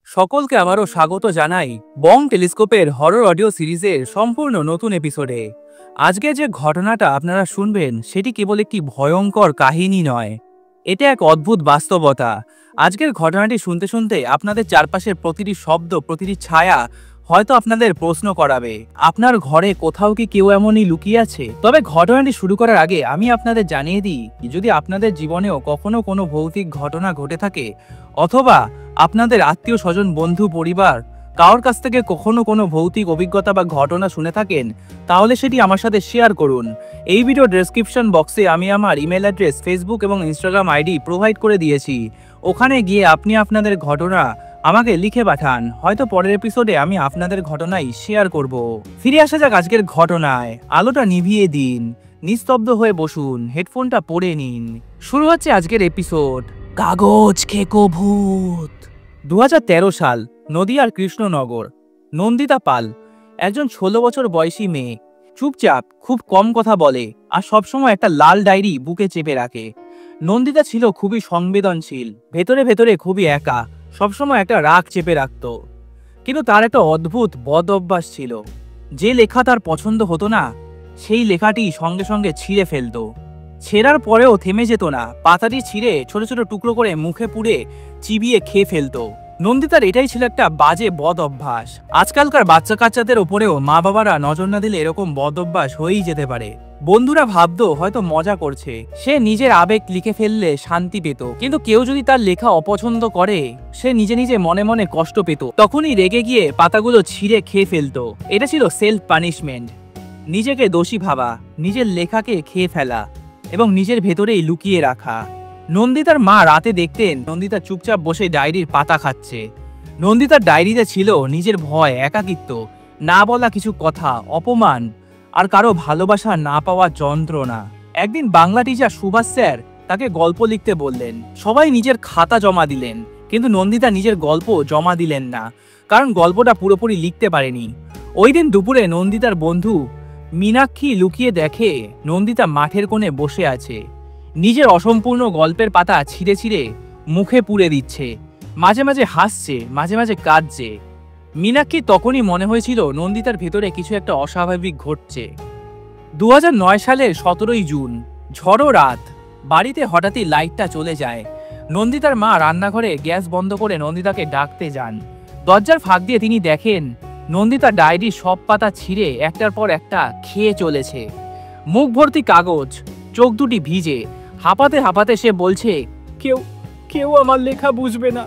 সকলকে আবারও স্বাগত জানাই বং টেলিস্কোপের হরর অডিও সিরিজের সম্পূর্ণ নতুন এপিসোডে। আজকে যে ঘটনাটা আপনারা শুনবেন সেটি কেবল একটি ভয়ঙ্কর কাহিনী নয়, এটা এক অদ্ভুত বাস্তবতা। আজকের ঘটনাটি শুনতে শুনতে আপনাদের চারপাশের প্রতিটি শব্দ, প্রতিটি ছায়া হয়তো আপনাদের প্রশ্ন করাবে, আপনার ঘরে কোথাও কি কেউ এমনই লুকিয়ে আছে? তবে ঘটনাটি শুরু করার আগে আমি আপনাদের জানিয়ে দিই, যদি আপনাদের জীবনেও কখনো কোনো ভৌতিক ঘটনা ঘটে থাকে, অথবা আপনাদের আত্মীয় স্বজন, বন্ধু, পরিবার কারোর কাছ থেকে কখনো কোনো ভৌতিক অভিজ্ঞতা বা ঘটনা শুনে থাকেন, তাহলে সেটি আমার সাথে শেয়ার করুন। এই ভিডিও ডেসক্রিপশন বক্সে আমি আমার ইমেল অ্যাড্রেস, ফেসবুক এবং ইনস্টাগ্রাম আইডি প্রোভাইড করে দিয়েছি। ওখানে গিয়ে আপনি আপনাদের ঘটনা আমাকে লিখে পাঠান, হয়তো পরের এপিসোডে আমি আপনাদের ঘটনাই শেয়ার করব। ফিরে আসা যাক আজকের ঘটনায়। আলোটা নিভিয়ে দিন, নিস্তব্ধ হয়ে বসুন, হেডফোনটা পরে নিন। শুরু হচ্ছে আজকের এপিসোড, কাগজ খেকো ভূত। 2013 সাল, নদিয়ার কৃষ্ণনগর। নন্দিতা পাল একজন 16 বছর বয়সী মেয়ে, চুপচাপ, খুব কম কথা বলে আর সবসময় একটা লাল ডায়েরি বুকে চেপে রাখে। নন্দিতা ছিল খুবই সংবেদনশীল, ভেতরে ভেতরে খুবই একা, সবসময় একটা রাগ চেপে রাখত। কিন্তু তার একটা অদ্ভুত বদ অভ্যাস ছিল, যে লেখা তার পছন্দ হতো না সেই লেখাটি সঙ্গে সঙ্গে ছিঁড়ে ফেলতো। ছেঁড়ার পরেও থেমে যেত না, পাতাটি ছিঁড়ে ছোট ছোট টুকরো করে মুখে পুড়ে চিবিয়ে খেয়ে ফেলতো। নন্দিতার এটাই ছিল একটা বাজে বদ অভ্যাস। আজকালকার বাচ্চা কাচ্চাদের ওপরেও মা বাবারা নজর না দিলে এরকম বদ অভ্যাস হয়েই যেতে পারে। বন্ধুরা ভাবতো হয়তো মজা করছে, সে নিজের আবেগ লিখে ফেললে শান্তি পেত, কিন্তু কেউ যদি তার লেখা অপছন্দ করে সে নিজে নিজে মনে মনে কষ্ট পেত, তখনই রেগে গিয়ে পাতাগুলো ছিঁড়ে খেয়ে ফেলতো। এটা ছিল সেলফ পানিশমেন্ট, নিজেকে দোষী ভাবা, নিজের লেখাকে খেয়ে ফেলা এবং নিজের ভেতরেই লুকিয়ে রাখা। নন্দিতার মা রাতে দেখতেন নন্দিতা চুপচাপ বসে ডায়েরির পাতা খাচ্ছে। নন্দিতার ডায়েরিতে ছিল নিজের ভয়, একাকিত্ব, না বলা কিছু কথা, অপমান আর কারো ভালোবাসা না পাওয়া যন্ত্রণা। একদিন বাংলা টিচার সুভাষ স্যার তাকে গল্প লিখতে বললেন। সবাই নিজের খাতা জমা দিলেন, কিন্তু নন্দিতা নিজের গল্প জমা দিলেন না, কারণ গল্পটা পুরোপুরি লিখতে পারেনি। ওই দিন দুপুরে নন্দিতার বন্ধু মীনাক্ষী লুকিয়ে দেখে নন্দিতা মাঠের কোণে বসে আছে, নিজের অসম্পূর্ণ গল্পের পাতা ছিঁড়ে ছিঁড়ে মুখে পুড়ে দিচ্ছে, মাঝে মাঝে হাসছে, মাঝে মাঝে কাঁদছে। মীনাক্ষী তখনই মনে হয়েছিল নন্দিতার ভেতরে কিছু একটা অস্বাভাবিক ঘটছে। 2009 সালের 17 জুন, ঝড়ো রাত, বাড়িতে হঠাৎই লাইটটা চলে যায়। নন্দিতার মা রান্নাঘরে গ্যাস বন্ধ করে নন্দিতাকে ডাকতে যান। দরজার ফাঁক দিয়ে তিনি দেখেন নন্দিতা ডায়েরির সব পাতা ছিঁড়ে একটার পর একটা খেয়ে চলেছে, মুখ ভর্তি কাগজ, চোখ দুটি ভিজে। হাঁপাতে হাঁপাতে সে বলছে, কেউ কেউ আমার লেখা বুঝবে না,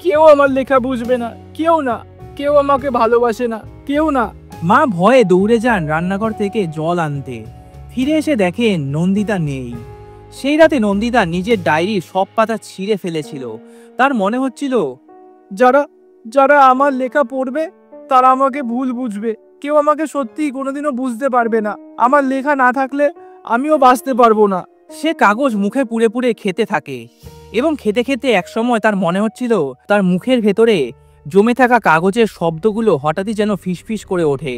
কেউ আমার লেখা বুঝবে না, কেউ না, কেউ আমাকে ভালোবাসে না, কেউ না। মা ভয়ে দৌড়ে যান রান্নাঘর থেকে জল আনতে। ফিরে এসে দেখেন নন্দিতা নেই। সেই রাতে নন্দিতা নিজের ডায়েরির সব পাতা ছিঁড়ে ফেলেছিল। তার মনে হচ্ছিল, যারা যারা আমার লেখা পড়বে তারা আমাকে ভুল বুঝবে, কেউ আমাকে সত্যিই কোনোদিনও বুঝতে পারবে না, আমার লেখা না থাকলে আমিও বাঁচতে পারবো না। সে কাগজ মুখে পুড়ে পুড়ে খেতে থাকে এবং খেতে খেতে একসময় তার মনে হচ্ছিল তার মুখের ভেতরে জমে থাকা কাগজের শব্দগুলো হঠাৎই যেন ফিসফিস করে ওঠে,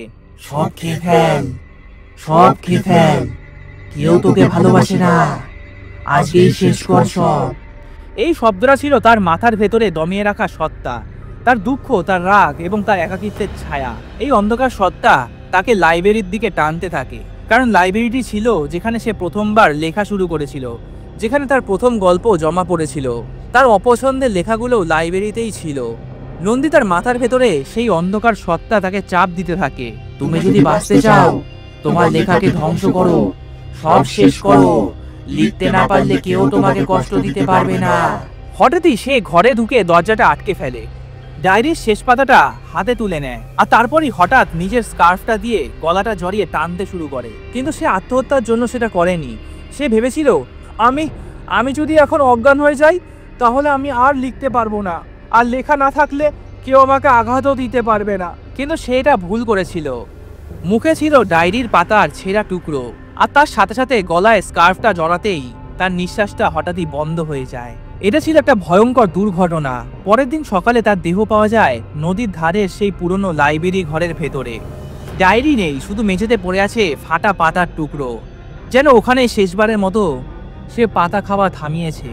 সব খেয়ে ফেল, সব খেয়ে ফেল, কেউ তোকে ভালোবাসে না, আজকেই শেষ কর সব। এই শব্দটা ছিল তার মাথার ভেতরে দমিয়ে রাখা সত্তা, তার দুঃখ, তার রাগ এবং তার একাকিত্বের ছায়া। এই অন্ধকার সত্তা তাকে লাইব্রেরির দিকে টানতে থাকে, কারণ লাইব্রেরিটি ছিল যেখানে সে প্রথমবার লেখা শুরু করেছিল, যেখানে তার প্রথম গল্প জমা পড়েছিল। তার অপছন্দের লেখাগুলো লাইব্রেরিতেই ছিল। নন্দিতার মাথার ভেতরে সেই অন্ধকার সত্তা তাকে চাপ দিতে থাকে, তুমি যদি বাঁচতে চাও তোমার লেখাকে ধ্বংস করো, সব শেষ করো, লিখতে না পারলে কেউ তোমাকে কষ্ট দিতে পারবে না। হঠাৎই সে ঘরে ঢুকে দরজাটা আটকে ফেলে, ডায়েরির শেষ পাতাটা হাতে তুলে নেয় আর তারপরই হঠাৎ নিজের স্কার্ফটা দিয়ে গলাটা জড়িয়ে টানতে শুরু করে। কিন্তু সে আত্মহত্যার জন্য সেটা করেনি। সে ভেবেছিল, আমি আমি যদি এখন অজ্ঞান হয়ে যাই তাহলে আমি আর লিখতে পারবো না, আর লেখা না থাকলে কেউ আমাকে আঘাতও দিতে পারবে না। কিন্তু সে এটা ভুল করেছিল। মুখে ছিল ডায়েরির পাতার ছেঁড়া টুকরো, আর তার সাথে সাথে গলায় স্কার্ফটা জড়াতেই তার নিঃশ্বাসটা হঠাৎই বন্ধ হয়ে যায়। এটা ছিল একটা ভয়ঙ্কর দুর্ঘটনা। পরের দিন সকালে তার দেহ পাওয়া যায় নদীর ধারের সেই পুরনো লাইব্রেরি ঘরের ভেতরে। ডায়েরি নেই, শুধু মেঝেতে পড়ে আছে ফাটা পাতার টুকরো, যেন ওখানে শেষবারের মতো সে পাতা খাওয়া থামিয়েছে।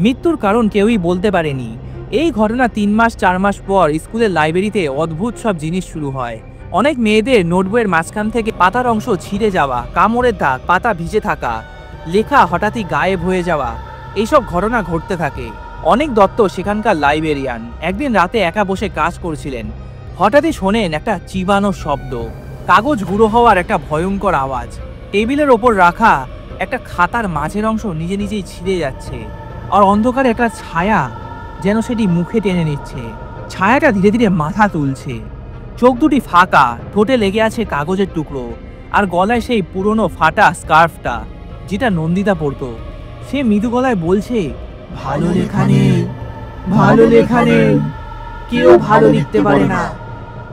মৃত্যুর কারণ কেউই বলতে পারেনি, এই ঘটনা 3 মাস 4 মাস পর স্কুলের লাইব্রেরিতে অদ্ভুত সব জিনিস শুরু হয়। অনেক মেয়েদের নোটবইয়ের মাঝখান থেকে পাতার অংশ ছিঁড়ে যাওয়া, কামড়ের দাগ, পাতা ভিজে থাকা, লেখা হঠাৎই গায়েব হয়ে যাওয়া, এইসব ঘটনা ঘটতে থাকে। অনেক দত্ত সেখানকার লাইব্রেরিয়ান একদিন রাতে একা বসে কাজ করছিলেন। হঠাৎই শোনেন একটা চিবানো শব্দ, কাগজ গুঁড়ো হওয়ার একটা ভয়ঙ্কর আওয়াজ। টেবিলের ওপর রাখা একটা খাতার মাঝের অংশ নিজে নিজেই ছিঁড়ে যাচ্ছে, আর অন্ধকারে একটা ছায়া যেন সেটি মুখে টেনে নিচ্ছে। ছায়াটা ধীরে ধীরে মাথা তুলছে, চোখ দুটি ফাঁকা, ঠোঁটে লেগে আছে কাগজের টুকরো, আর গলায় সেই পুরনো ফাটা স্কার্ফটা যেটা নন্দিতা পরতো। সে মৃদু গলায় বলছে, ভালো লেখা নেই, ভালো লেখা নেই, কেউ ভালো লিখতে পারে না,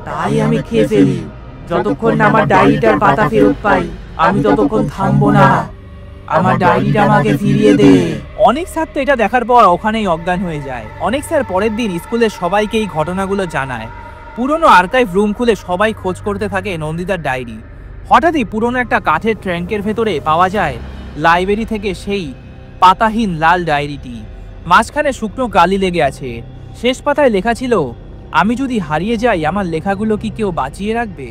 তাই আমি খেয়ে ফেলি। যতক্ষণ না আমার ডায়েরিটার পাতা ফেরত পাই আমি ততক্ষণ থামবো না। আমার ডায়েরিটা আমাকে ফিরিয়ে দে। অনেক স্যার তো এটা দেখার পর ওখানেই অজ্ঞান হয়ে যায়। অনেক স্যার পরের দিন স্কুলের সবাইকে এই ঘটনাগুলো জানায়। পুরনো আর্কাইভ রুম খুলে সবাই খোঁজ করতে থাকে নন্দিতার ডায়েরি। হঠাৎই পুরনো একটা কাঠের ট্র্যাঙ্কের ভেতরে পাওয়া যায় লাইব্রেরি থেকে সেই পাতাহীন লাল ডায়েরিটি। মাঝখানে শুকনো গালি লেগে আছে। শেষ পাতায় লেখা ছিল, আমি যদি হারিয়ে যাই আমার লেখাগুলো কি কেউ বাঁচিয়ে রাখবে?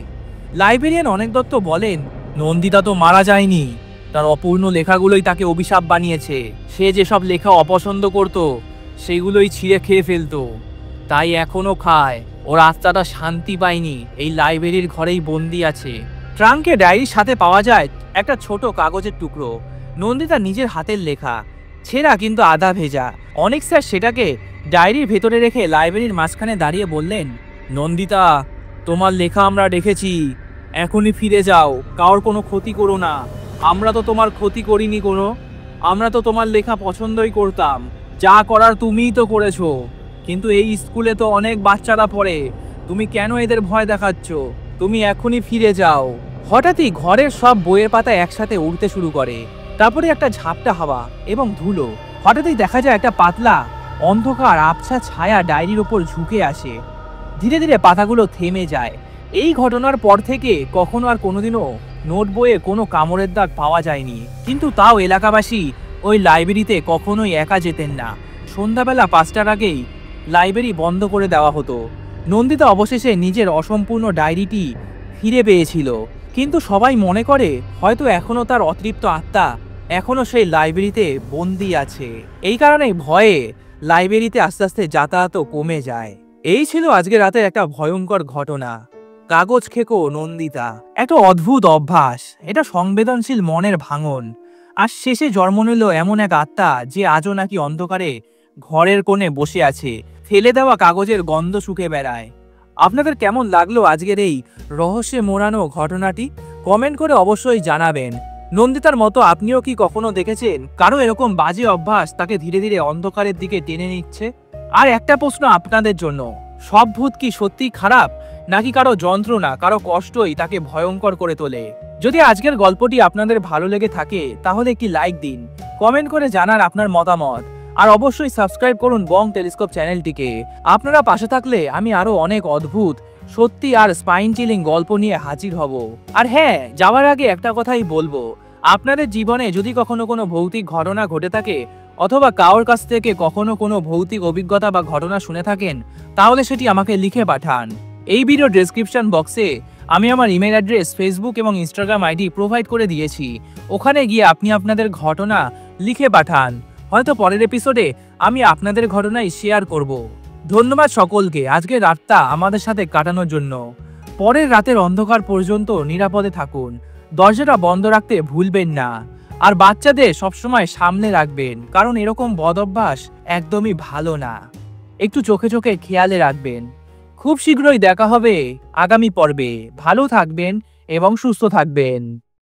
লাইব্রেরিয়ান অনেক দত্ত বলেন, নন্দিতা তো মারা যায়নি, তার অপূর্ণ লেখাগুলোই তাকে অভিশাপ বানিয়েছে। সে যেসব লেখা অপছন্দ করত সেগুলোই ছিঁড়ে খেয়ে ফেলতো, তাই এখনো খায়। ওর আত্মাটা শান্তি পায়নি, এই লাইব্রেরির ঘরেই বন্দি আছে। ট্রাঙ্কে ডায়েরির সাথে পাওয়া যায় একটা ছোট কাগজের টুকরো, নন্দিতা নিজের হাতের লেখা, ছেঁড়া কিন্তু আধা ভেজা। অনেক স্যার সেটাকে ডায়েরির ভেতরে রেখে লাইব্রেরির মাঝখানে দাঁড়িয়ে বললেন, নন্দিতা, তোমার লেখা আমরা দেখেছি, এখনই ফিরে যাও, কারোর কোনো ক্ষতি করো না। আমরা তো তোমার ক্ষতি করিনি কোনো, আমরা তো তোমার লেখা পছন্দই করতাম, যা করার তুমিই তো করেছো। কিন্তু এই স্কুলে তো অনেক বাচ্চারা পড়ে, তুমি কেন এদের ভয় দেখাচ্ছ? তুমি এখনই ফিরে যাও। হঠাৎই ঘরের সব বইয়ের পাতা একসাথে উড়তে শুরু করে, তারপরে একটা ঝাপটা হাওয়া এবং ধুলো। হঠাৎই দেখা যায় একটা পাতলা অন্ধকার আবছা ছায়া ডায়েরির ওপর ঝুঁকে আসে। ধীরে ধীরে পাতাগুলো থেমে যায়। এই ঘটনার পর থেকে কখনো আর কোনোদিনও নোট বইয়ে কোনো কামড়ের দাগ পাওয়া যায়নি। কিন্তু তাও এলাকাবাসী ওই লাইব্রেরিতে কখনোই একা যেতেন না। সন্ধ্যাবেলা 5টার আগেই লাইব্রেরি বন্ধ করে দেওয়া হতো। নন্দিতা অবশেষে নিজের অসম্পূর্ণ ডায়েরিটি ফিরে পেয়েছিল, কিন্তু সবাই মনে করে হয়তো এখনো তার অতৃপ্ত আত্মা এখনো সেই লাইব্রেরিতে বন্দি আছে। এই কারণে ভয়ে লাইব্রেরিতে আস্তে আস্তে যাতায়াতও কমে যায়। এই ছিল আজকে রাতের একটা ভয়ঙ্কর ঘটনা, কাগজ খেকো নন্দিতা। একটা অদ্ভুত অভ্যাস, এটা সংবেদনশীল মনের ভাঙন, আর শেষে জন্ম নিল এমন এক আত্মা যে আজও নাকি অন্ধকারে ঘরের কোণে বসে আছে, ফেলে দেওয়া কাগজের গন্ধ শুকে বেড়ায়। আপনাদের কেমন লাগলো আজকের এই রহস্যে মোড়ানো ঘটনাটি? কমেন্ট করে অবশ্যই জানাবেন। নন্দিতার মতো আপনিও কি কখনো দেখেছেন কারো এরকম বাজে অভ্যাস তাকে ধীরে ধীরে অন্ধকারের দিকে টেনে নিচ্ছে? আর একটা প্রশ্ন আপনাদের জন্য, সব ভূত কি সত্যি খারাপ, নাকি কারো যন্ত্রণা, কারো কষ্টই তাকে ভয়ঙ্কর করে তোলে? যদি আজকের গল্পটি আপনাদের ভালো লেগে থাকে তাহলে একটি লাইক দিন, কমেন্ট করে জানান আপনার মতামত, আর অবশ্যই সাবস্ক্রাইব করুন বং টেলিস্কোপ চ্যানেলটিকে। আপনারা পাশে থাকলে আমি আরো অনেক অদ্ভুত, সত্যি আর স্পাইন চিলিং গল্প নিয়ে হাজির হব। আর হ্যাঁ, যাওয়ার আগে একটা কথাই বলবো, আপনাদের জীবনে যদি কখনো কোনো ভৌতিক ঘটনা ঘটে থাকে অথবা কারোর কাছ থেকে কখনো কোনো ভৌতিক অভিজ্ঞতা বা ঘটনা শুনে থাকেন, তাহলে সেটি আমাকে লিখে পাঠান। এই ভিডিও ডেসক্রিপশন বক্সে আমি আমার ইমেল অ্যাড্রেস, ফেসবুক এবং ইনস্টাগ্রাম আইডি প্রোভাইড করে দিয়েছি। ওখানে গিয়ে আপনি আপনাদের ঘটনা লিখে পাঠান, হয়তো পরের এপিসোডে আমি আপনাদের ঘটনাই শেয়ার করব। ধন্যবাদ সকলকে আজকের রাতটা আমাদের সাথে কাটানোর জন্য। পরের রাতের অন্ধকার পর্যন্ত নিরাপদে থাকুন, দরজাটা বন্ধ রাখতে ভুলবেন না, আর বাচ্চাদের সবসময় সামনে রাখবেন, কারণ এরকম বদ অভ্যাস একদমই ভালো না। একটু চোখে চোখে খেয়ালে রাখবেন। খুব শীঘ্রই দেখা হবে আগামী পর্বে। ভালো থাকবেন এবং সুস্থ থাকবেন।